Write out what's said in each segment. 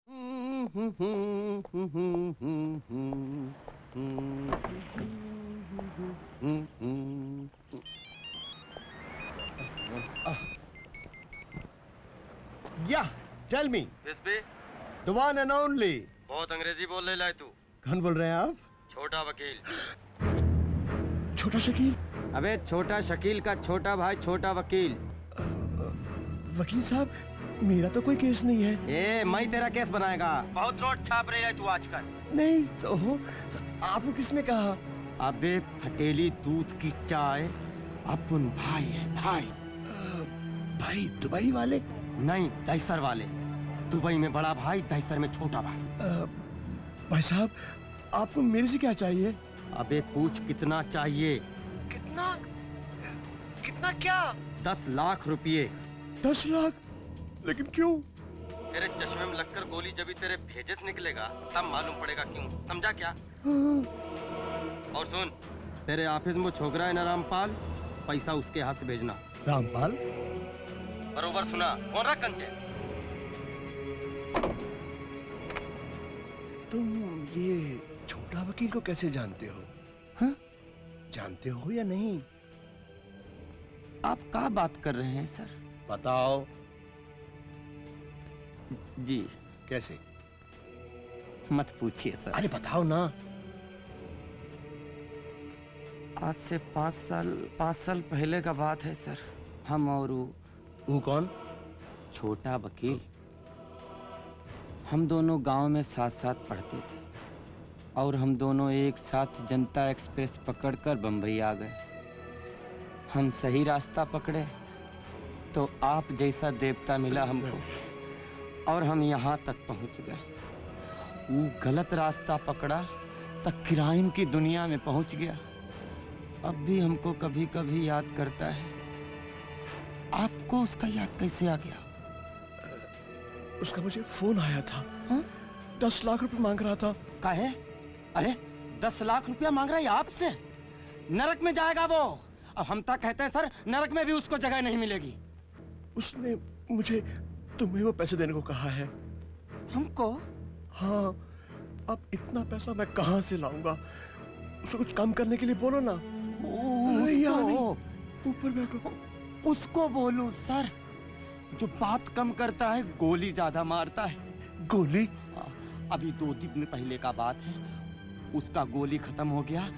Yeah, tell me. Yes, bhai. The one and only. बहुत अंग्रेजी बोल ले लाए तू। कौन बोल रहे हैं आप? छोटा वकील। छोटा शकील? अबे छोटा शकील का छोटा भाई छोटा वकील। वकील साहब, मेरा तो कोई केस नहीं है। ए, मैं तेरा केस बनाएगा। बहुत नोट छाप रही है तू आजकल। नहीं तो आपको किसने कहा? अबे फटेली दूध की चाय अपन भाई है भाई। भाई दुबई वाले? नहीं, दहसर वाले। दुबई में बड़ा भाई, दहसर में छोटा भाई। भाई साहब, आपको मेरे से क्या चाहिए? अबे पूछ कितना चाहिए? कितना? कितना क्या? 10 लाख रुपये। 10 लाख? लेकिन क्यों? तेरे चश्मे में लगकर गोली जब तेरे भेजे से निकलेगा तब मालूम पड़ेगा क्यों। समझा क्या? और सुन, तेरे ऑफिस में छोकरा है ना रामपाल, पैसा उसके हाथ से भेजना। रामपाल? बरोबर सुना। फोन रख कंचे। तुम ये छोटा वकील को कैसे जानते हो? हाँ? जानते हो या नहीं? आप क्या बात कर रहे हैं सर? बताओ। जी। कैसे? मत पूछिए सर। अरे बताओ ना। आज से 5 साल पहले का बात है सर। हम और वो कौन? छोटा वकील, हम दोनों गांव में साथ साथ पढ़ते थे और हम दोनों एक साथ जनता एक्सप्रेस पकड़कर बंबई आ गए। हम सही रास्ता पकड़े तो आप जैसा देवता मिला हमको और हम यहाँ तक पहुँच गए। वो गलत रास्ता पकड़ा तो क्राइम की दुनिया में पहुँच गया। अब भी हमको कभी कभी याद करता है। आपको उसका याद कैसे आ गया? उसका मुझे फोन आया था। हा? 10 लाख रुपए मांग रहा था। काहे? अरे 10 लाख रुपया मांग रहा है आपसे? नरक में जाएगा वो। अब हम तक कहते हैं सर, नरक में भी उसको जगह नहीं मिलेगी। उसने मुझे तुम्हें वो पैसे देने को कहा है। हमको? हाँ। अब इतना पैसा मैं कहाँ से लाऊंगा? उसको कुछ काम करने के लिए बोलो ना। ऊपर बैठो। उसको बोलूं सर? जो बात कम करता है गोली ज्यादा मारता है। गोली? अभी 2 दिन पहले का बात है। उसका गोली खत्म हो गया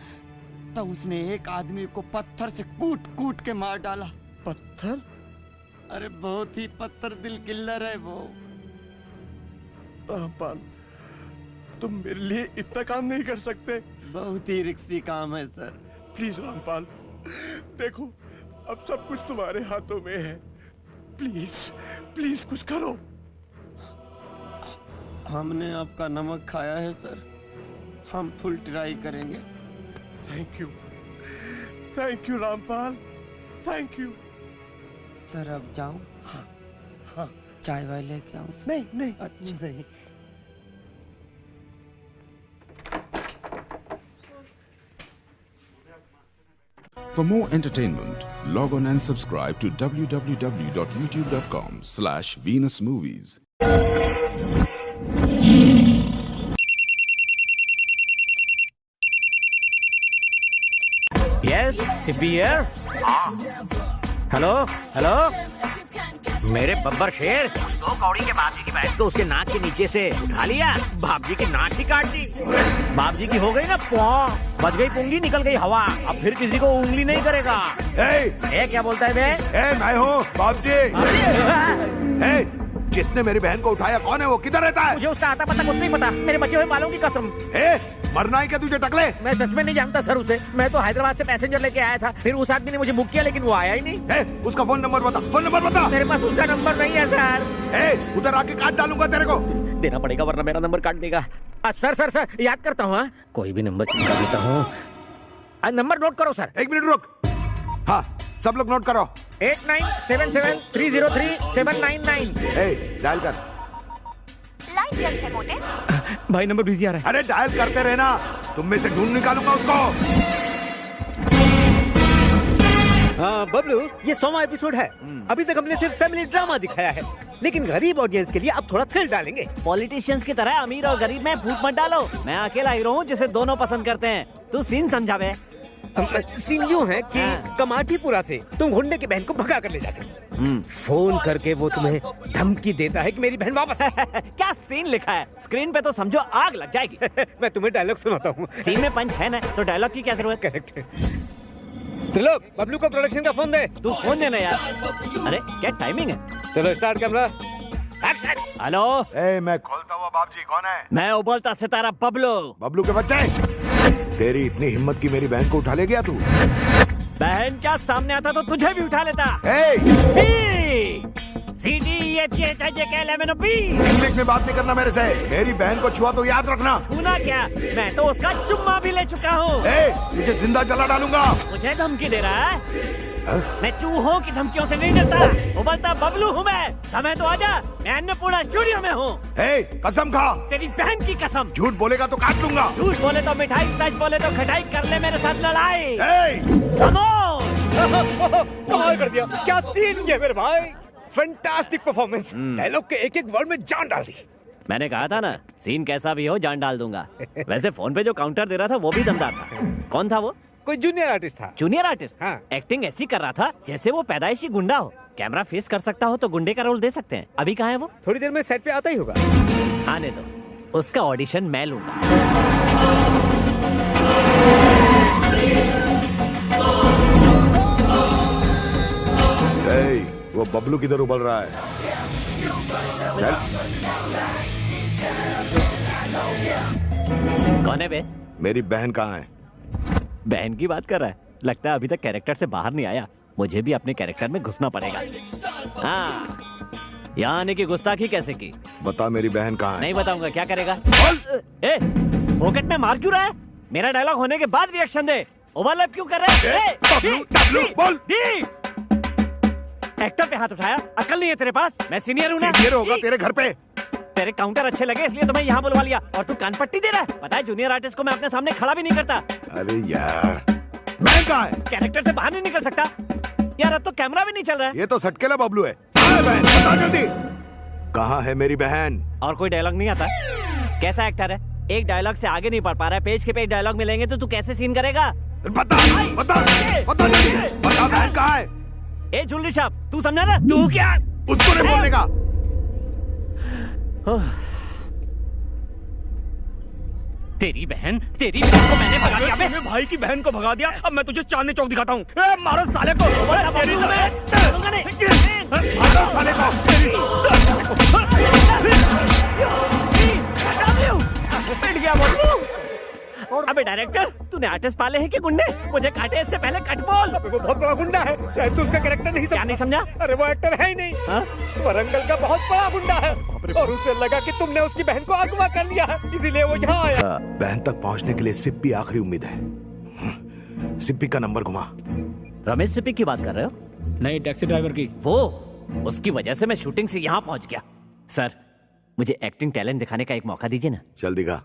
तो उसने एक आदमी को पत्थर से कूट कूट के मार डाला। पत्थर? अरे बहुत ही पत्थर दिल किल्लर है वो। रामपाल, तुम मेरे लिए इतना काम नहीं कर सकते? बहुत ही रिक्सी काम है सर। प्लीज रामपाल, देखो अब सब कुछ तुम्हारे हाथों में है। प्लीज प्लीज कुछ करो। हमने आपका नमक खाया है सर। हम फुल ट्राई करेंगे। Thank you Rampal, thank you. Sir अब जाऊं? हाँ हाँ। चाय वाय लेके आऊं? नहीं नहीं। अच्छा नहीं। For more entertainment, log on and subscribe to www.youtube.com/Venus Movies. Yes, Sippy here. Hello hello, मेरे बब्बर शेर, दो कौड़ी के बाप जी की बैठ को उसके नाक के नीचे से उठा लिया, बाप जी की नाक ही काट दी। बाप जी की हो गई ना पौ, बच गई पुंगी, निकल गई हवा। अब फिर किसी को उंगली नहीं करेगा। ए, क्या बोलता है बे? मैं हूँ बाप जी। जिसने मेरी बहन को उठाया कौन है वो? किधर रहता है? मुझे उसका आता पता कुछ नहीं पता, मेरे बचे हुए बालों की कसम। मरना है क्या तुझे टकले? मैं सच में नहीं जानता सर उसे। मैं तो हैदराबाद से पैसेंजर लेके आया था, फिर उस आदमी ने मुझे बुक किया लेकिन वो आया ही नहीं। उसका फोन नंबर बता, फोन नंबर बता। मेरे पास उसका नंबर नहीं है सर। उधर आके काट डालूंगा तेरे को। देना पड़ेगा वरना मेरा नंबर काट देगा। सर याद करता हूँ। कोई भी नंबर चिपका देता हूँ। नंबर नोट करो सर। 1 मिनट रुक। हाँ, सब लोग नोट करो। 8977303799। डायल कर। लाइन व्यस्त है मोटे। भाई नंबर बिजी आ रहा है। अरे डायल करते रहना, तुम में से ढूंढ निकालूंगा उसको। हाँ बबलू, ये 100वां एपिसोड है। अभी तक हमने सिर्फ फैमिली ड्रामा दिखाया है, लेकिन गरीब ऑडियंस के लिए अब थोड़ा थ्रिल डालेंगे। पॉलिटिशियंस की तरह अमीर और गरीब में फूट मत डालो। मैं अकेला हीरो हूँ जिसे दोनों पसंद करते हैं। तू सीन समझा बे। सीन यूं है कि कमाटीपुरा से तुम गुंडे की बहन को भगा कर ले जाते हो। फोन करके वो तुम्हें धमकी देता है कि मेरी बहन वापस है। क्या सीन लिखा है स्क्रीन पे, तो समझो आग लग जाएगी। मैं तुम्हें डायलॉग सुनाता हूँ। सीन में पंच है ना, तो डायलॉग की क्या जरूरत। करेक्ट है। त्रिलोक, बबलू को प्रोडक्शन का फोन दे। तू फोन देना यार। अरे क्या टाइमिंग है। चलो स्टार्ट कैमरा एक्शन। हेलो। मैं खोलता हुआ बाप जी, कौन है? मैं उबलता सितारा बबलू। बबलू के बच्चे, तेरी इतनी हिम्मत की मेरी बहन को उठा ले गया तू? बहन क्या सामने आता तो तुझे भी उठा लेता। इंग्लिश में बात नहीं करना मेरे से। मेरी बहन को छुआ तो याद रखना। छूना क्या, मैं तो उसका चुम्मा भी ले चुका हूँ। तुझे जिंदा जला डालूंगा। मुझे धमकी दे रहा है? मैं चूहों की धमकियों से नहीं डरता। उबलता बबलू हूँ मैं। समय तो आजा, मैं अन्नपूर्णा स्टूडियो में हूँ। कसम खा। तेरी बहन की कसम। झूठ बोलेगा तो काट लूंगा। झूठ बोले तो मिठाई, सच बोले तो खटाई, कर ले मेरे साथ लड़ाई। कमाल कर दिया। क्या सीन किया मेरे भाई। Fantastic performance. डायलॉग के एक एक वर्ड में जान डाल दी। मैंने कहा था ना, सीन कैसा भी हो जान डाल दूंगा। वैसे फोन पे जो काउंटर दे रहा था वो भी दमदार था। कौन था वो? कोई जूनियर आर्टिस्ट था। Junior artist? हाँ। एक्टिंग ऐसी कर रहा था जैसे वो पैदाइशी गुंडा हो। कैमरा फेस कर सकता हो तो गुंडे का रोल दे सकते हैं। अभी कहाँ है वो? थोड़ी देर में सेट पे आता ही होगा। आने दो, उसका ऑडिशन मैं लूंगा। वो बबलू किधर उबल रहा है? कौन है बे? मेरी बहन कहाँ है? बहन की बात कर रहा है। लगता है अभी तक कैरेक्टर से बाहर नहीं आया। मुझे भी अपने कैरेक्टर में घुसना पड़ेगा। हाँ, यहाँ आने की गुस्ताखी कैसे की? बता मेरी बहन कहाँ है? नहीं बताऊंगा। क्या करेगा? पॉकेट में मार क्यों रहा है? मेरा डायलॉग होने के बाद रिएक्शन दे। ओवरलैप क्यों कर रहे हैं? एक्टर पे हाथ उठाया, अकल नहीं है तेरे पास? मैं सीनियर हूँ ना। सीनियर होगा तेरे घर पे। तेरे काउंटर अच्छे लगे इसलिए तो मैं यहाँ बुलवा लिया, और तू कान पट्टी दे रहा है। पता है जूनियर आर्टिस्ट को मैं अपने सामने खड़ा भी नहीं करता। अरे यार, बहन कहाँ है? कैरेक्टर से बाहर नहीं निकल सकता यार। अब तो कैमरा भी नहीं चल रहा है। ये तो सटकेला बबलू है। बहन बता जल्दी, कहाँ है मेरी बहन? और कोई डायलॉग नहीं आता? कैसा एक्टर है, एक डायलॉग से आगे नहीं पढ़ पा रहा है। पेज के पेज डायलॉग मिलेंगे तो तू कैसे सीन करेगा? बता बता बता जल्दी, बता बहन कहाँ है? ए जुलरी साहब, तू समझा ना? तू क्या उसको नहीं बोलने का? तेरी बहन को मैंने भगा दिया। मेरे भाई की बहन को भगा दिया। अब मैं तुझे चांदनी चौक दिखाता हूँ। मारो साले को। साले को अबे डायरेक्टर, तूने आर्टिस्ट पाले हैं कि गुंडे? मुझे काटे इससे पहले कट बोल। वो बहुत बड़ा गुंडा है, शायद तू उसका कैरेक्टर नहीं समझा। क्या नहीं समझा? अरे वो एक्टर है ही नहीं। वरंगल का बहुत बड़ा गुंडा है, और उसे लगा कि तुमने उसकी बहन को अगवा कर लिया है, इसीलिए वो यहाँ आया। बहन तक पहुँचने के लिए सिप्पी आखिरी उम्मीद है। सिप्पी का नंबर घुमा। रमेश सिप्पी की बात कर रहे हो? नहीं, टैक्सी ड्राइवर की। वो उसकी वजह से मैं शूटिंग से यहाँ पहुँच गया। सर, मुझे एक्टिंग टैलेंट दिखाने का एक मौका दीजिए ना। चल दिखा।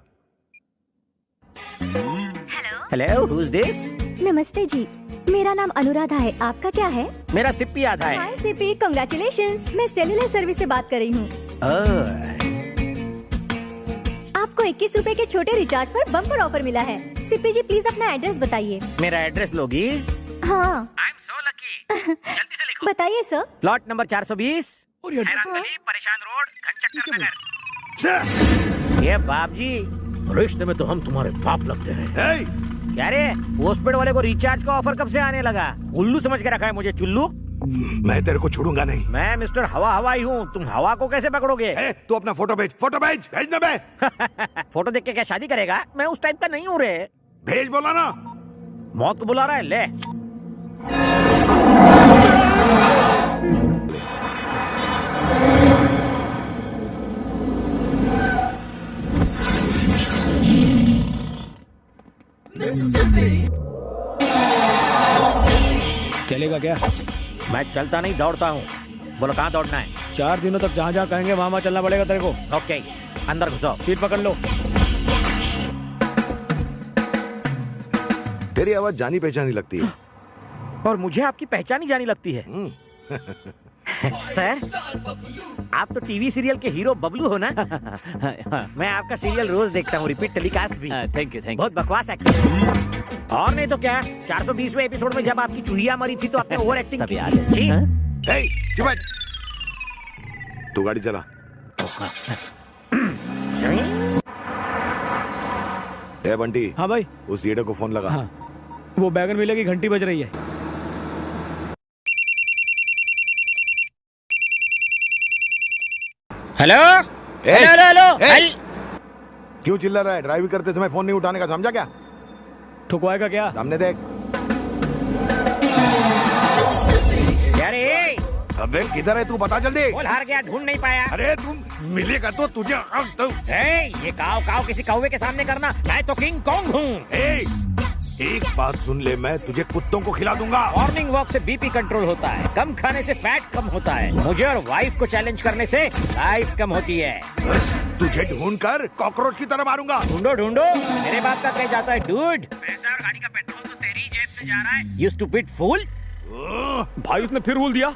Hello, who is this? नमस्ते जी, मेरा नाम अनुराधा है। आपका क्या है? मेरा सिप्पी आधा है। हाय सिप्पी, कांग्रेचुलेशंस। मैं सेलुलर सर्विस से बात कर रही हूँ। आपको 21 रुपए के छोटे रिचार्ज पर बम्पर ऑफर मिला है। सिप्पी जी प्लीज अपना एड्रेस बताइए। मेरा एड्रेस लोगी? हाँ। I am so lucky. जल्दी से लिखो। बताइए सर। प्लॉट नंबर 420, परेशान रोड, घनचक्कर नगर। ये बाप जी, रिश्ते में तो हम तुम्हारे बाप लगते हैं। क्या रे, पोस्टपेड वाले को रिचार्ज का ऑफर कब से आने लगा? उल्लू समझ के रखा है मुझे चुल्लू? मैं तेरे को छोड़ूंगा नहीं। मैं मिस्टर हवा हवाई हूँ, तुम हवा को कैसे पकड़ोगे? तू अपना फोटो भेज, भेजना बे। फोटो देख के क्या शादी करेगा? मैं उस टाइप का नहीं हूँ रे। भेज बोला ना। मौत को बुला रहा है, ले। चलेगा क्या? मैं चलता नहीं, दौड़ता हूँ। बोलो कहाँ दौड़ना है? 4 दिनों तक जहाँ जहाँ कहेंगे वहाँ चलना पड़ेगा तेरे को। ओके, अंदर घुसो, सीट पकड़ लो। तेरी आवाज जानी पहचानी लगती है। और मुझे आपकी पहचान ही जानी लगती है। सर, आप तो टीवी सीरियल के हीरो बबलू हो ना? मैं आपका सीरियल रोज देखता हूँ, रिपीट टेलीकास्ट भी। थैंक यू बहुत बकवास एक्टिंग। और नहीं तो क्या, 420वें एपिसोड में जब आपकी चूहिया मरी थी तो आपने ओवर एक्टिंग की। जी। चुप बैठ। तू गाड़ी चला। ए बंटी। हाँ भाई। उस ईडे को फोन लगा। हाँ। वो बैगन मिले की घंटी बज रही है। Hello hello hello. क्यों चिल्ला रहा है? ड्राइव करते समय फोन नहीं उठाने का, समझा क्या? ठुकवाएगा क्या? सामने देख। अरे अबे किधर है तू? बता जल्दी। बोल, हार गया, ढूंढ नहीं पाया। अरे तुम मिलेगा तो तुझे ये काव काव किसी कौवे के सामने करना, मैं तो किंग कॉन्ग हूँ। एक बात सुन ले, मैं तुझे कुत्तों को खिला दूंगा। मॉर्निंग वॉक से बीपी कंट्रोल होता है, कम खाने से फैट कम होता है, मुझे और वाइफ को चैलेंज करने से लाइफ कम होती है। तुझे ढूंढ कर कॉकरोच की तरह मारूंगा। ढूंढो ढूंढो, मेरे बाप का कह जाता है डूड। पैसा और गाड़ी का पेट्रोल तो तेरी जेब से जा रहा है। यू स्टूपिड फूल। भाई उसने फिर रूल दिया।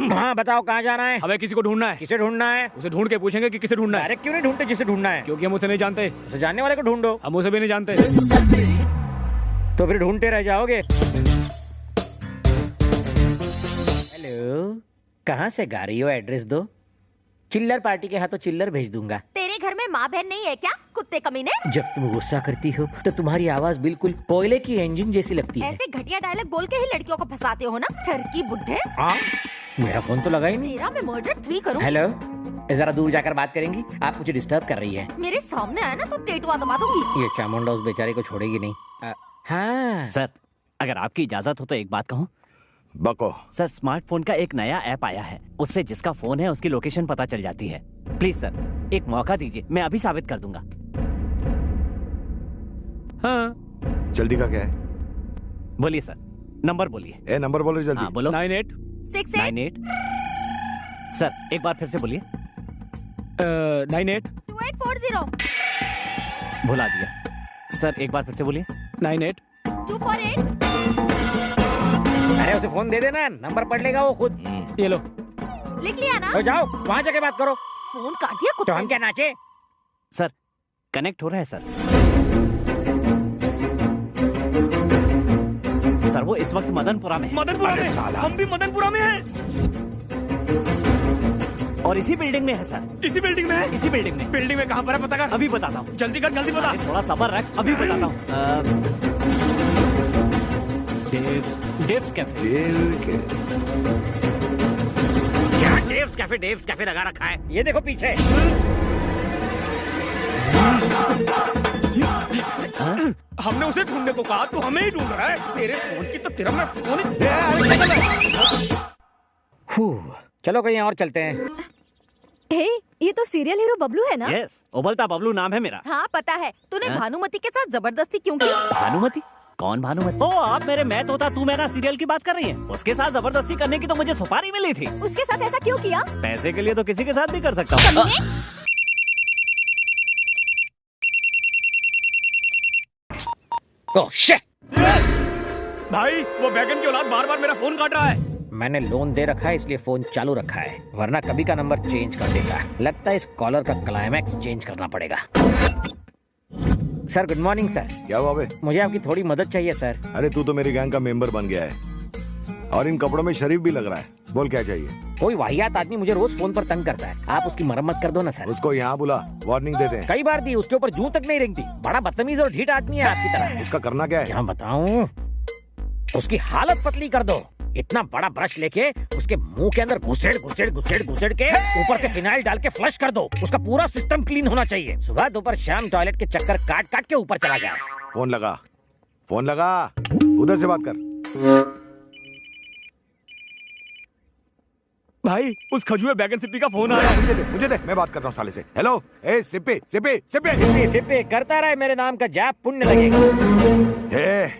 हाँ बताओ, कहाँ जाना है? हमें किसी को ढूंढना है। किसे ढूंढना है? उसे ढूंढ के पूछेंगे कि किसे ढूंढना है। डायरेक्ट क्यों नहीं ढूंढते जिसे ढूंढना है? क्योंकि हम उसे नहीं जानते। उसे जानने वाले को ढूंढो। हम उसे भी नहीं जानते। तो फिर ढूंढते रह जाओगे। हेलो, कहाँ से गा रही हो? एड्रेस दो। चिल्लर पार्टी के हाथों चिल्लर भेज दूंगा। तेरे घर में माँ बहन नहीं है क्या, कुत्ते कमीने? जब तुम गुस्सा करती हो तो तुम्हारी आवाज बिल्कुल कोयले की इंजन जैसी लगती है। ऐसे घटिया डायलॉग बोल के ही लड़कियों को फंसाते हो ना, ठरकी बुड्ढे। मेरा फोन तो लगा ही नहीं। तेरा मैं मर्डर 3 करूँ। हेलो, जरा दूर जाकर बात करेंगी? आप मुझे डिस्टर्ब कर रही है। मेरे सामने आया ना तो टेटुआ दबा दूंगी। ये चामुंडा उस बेचारे को छोड़ेगी नहीं। हाँ सर, अगर आपकी इजाजत हो तो एक बात कहूँ। बको। सर, स्मार्टफोन का एक नया ऐप आया है, उससे जिसका फोन है उसकी लोकेशन पता चल जाती है। प्लीज सर, एक मौका दीजिए, मैं अभी साबित कर दूंगा। हाँ। जल्दी का क्या है? बोलिए सर, नंबर बोलिए। ए नंबर बोलो जल्दी। हाँ बोलो। 9868 सर एक बार फिर से बोलिए। 98 2840 भुला दिया। सर एक बार फिर से बोलिए। 98 248। अरे उसे फोन दे देना, नंबर पढ़ लेगा वो खुद। ये लो। लिख लिया ना? तो जाओ वहाँ जाके बात करो। फोन काट दिया तो हम क्या नाचे? सर कनेक्ट हो रहा है सर। सर वो इस वक्त मदनपुरा में है। मदनपुरा में? हम भी मदनपुरा में हैं। और इसी बिल्डिंग में है सर। इसी बिल्डिंग में है? इसी बिल्डिंग में। बिल्डिंग में कहाँ पर है पता कर। अभी बताता हूँ। जल्दी कर, जल्दी बता। थोड़ा सब्र रख, अभी बताता हूँ। डेव्स कैफे। क्या डेव्स कैफे लगा रखा है? ये देखो पीछे। हमने उसे ढूंढने को कहा, तू हमें ही ढूंढ रहा है। तेरे फोन की तो तेरा मैं फोन चलो कहीं और चलते हैं। हे, ये तो सीरियल हीरो बबलू है ना? यस, उबलता बबलू नाम है मेरा। हाँ पता है। तूने भानुमति के साथ जबरदस्ती क्यों की? भानुमति? कौन भानुमति? ओ, आप मेरे मैं तोता तू मेरा सीरियल की बात कर रही हैं? उसके साथ जबरदस्ती करने की तो मुझे सुपारी मिली थी। उसके साथ ऐसा क्यों किया? पैसे के लिए तो किसी के साथ भी कर सकता हूँ। Oh shit! भाई वो बैगन की औलाद बार बार मेरा फोन काट रहा है। मैंने लोन दे रखा है इसलिए फोन चालू रखा है, वरना कभी का नंबर चेंज कर देता। लगता है इस कॉलर का क्लाइमैक्स चेंज करना पड़ेगा। Sir good morning sir. क्या हुआ बे? मुझे आपकी थोड़ी मदद चाहिए सर। अरे तू तो मेरी गैंग का मेंबर बन गया है और इन कपड़ों में शरीफ भी लग रहा है। बोल क्या चाहिए? कोई वाहियात आदमी मुझे रोज फोन पर तंग करता है, आप उसकी मरम्मत कर दो ना सर। उसको यहाँ बुला, वार्निंग देते हैं। कई बार दी, उसके ऊपर जूं तक नहीं रेंगती। बड़ा बदतमीज और ढीठ आदमी है आपकी तरह। उसका करना क्या है? क्या बताऊं? उसकी हालत पतली कर दो। इतना बड़ा ब्रश लेके उसके मुंह के अंदर घुसेड़ के ऊपर से फिनाइल डाल के फ्लश कर दो। उसका पूरा सिस्टम क्लीन होना चाहिए। सुबह दोपहर शाम टॉयलेट के चक्कर काट के ऊपर चला जाए। फोन लगा, उधर से बात कर। भाई उस खजुए बैगन सिप्पी का फोन आ रहा है। मुझे दे, मैं बात करता हूँ साले से। हेलो, ए सिप्पी करता रहे मेरे नाम का जाप, पुण्य लगेगा।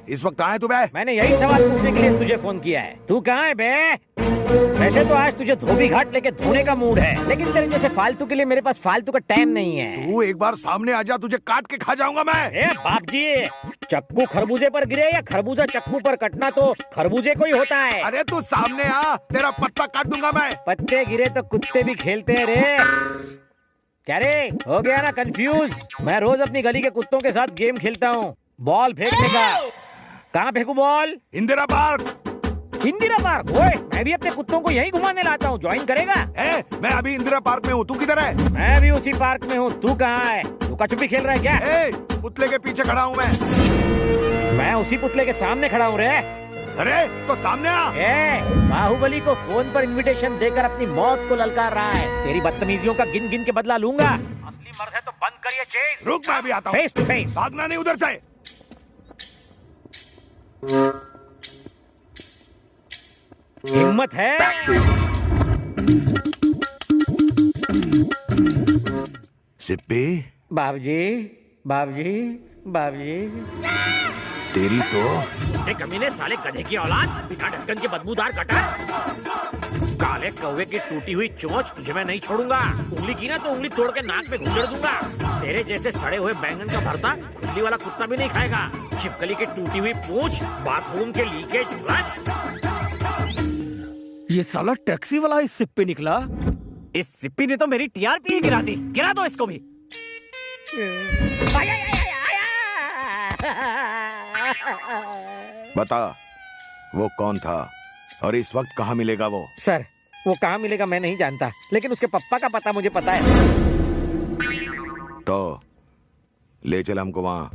इस वक्त कहाँ है तू बे? मैंने यही सवाल पूछने के लिए तुझे फोन किया है। तू कहाँ है बे? वैसे तो आज तुझे धोबी घाट लेके धोने का मूड है, लेकिन तेरे जैसे फालतू के लिए मेरे पास फालतू का टाइम नहीं है। तू एक बार सामने आ जा, तुझे काट के खा जाऊंगा मैं। ए बाप जी, चक्कू खरबूजे पर गिरे या खरबूजा चक्कू पर कटना तो खरबूजे को ही होता है। अरे तू सामने आ, तेरा पत्ता काट दूंगा मैं। पत्ते गिरे तो कुत्ते भी खेलते हैं रे। क्या रे, हो गया ना कंफ्यूज? मैं रोज अपनी गली के कुत्तों के साथ गेम खेलता हूँ, बॉल फेंकने का। कहाँ फेंकू ball? Indira park. Indira park? ओए, मैं भी अपने कुत्तों को यहीं घुमाने लाता हूँ, ज्वाइन करेगा? मैं अभी इंदिरा पार्क में हूँ, तू किधर है? मैं भी उसी पार्क में हूँ, तू कहाँ है? लुका छुपी खेल रहा है क्या? पुतले के पीछे खड़ा हूँ मैं उसी पुतले के सामने खड़ा हूँ रे। अरे तो सामने आ। बाहुबली को फोन पर इनविटेशन देकर अपनी मौत को ललकार रहा है। तेरी बदतमीजियों का गिन गिन के बदला लूंगा। असली मर्द है तो बंद करिए चेस। रुक, मैं भी आता हूँ। Face to face. भागना नहीं उधर से। हिम्मत है? सिप्पी। बाबूजी, बाबूजी, बाबूजी। तेरी तो कमीने साले गधे की औलाद, बिना ढक्कन के बदबूदार कटा। काले कौवे की टूटी हुई चोंच तुझे मैं नहीं छोड़ूंगा। उंगली की ना तो उंगली तोड़ के नाक में घुसेड़ दूंगा। तेरे जैसे सड़े हुए बैंगन का भरता खुजली वाला कुत्ता भी नहीं खाएगा। छिपकली की टूटी हुई पूंछ, बाथरूम के लीकेज फ्लश। ये साला टैक्सी वाला इस सिप्पी निकला। इस सिप्पी ने तो मेरी टीआरपी ही गिरा दी। गिरा दो इसको भी। बता, वो कौन था और इस वक्त कहाँ मिलेगा वो? सर, वो कहाँ मिलेगा मैं नहीं जानता, लेकिन उसके पप्पा का पता मुझे पता है। तो ले चल हमको वहाँ।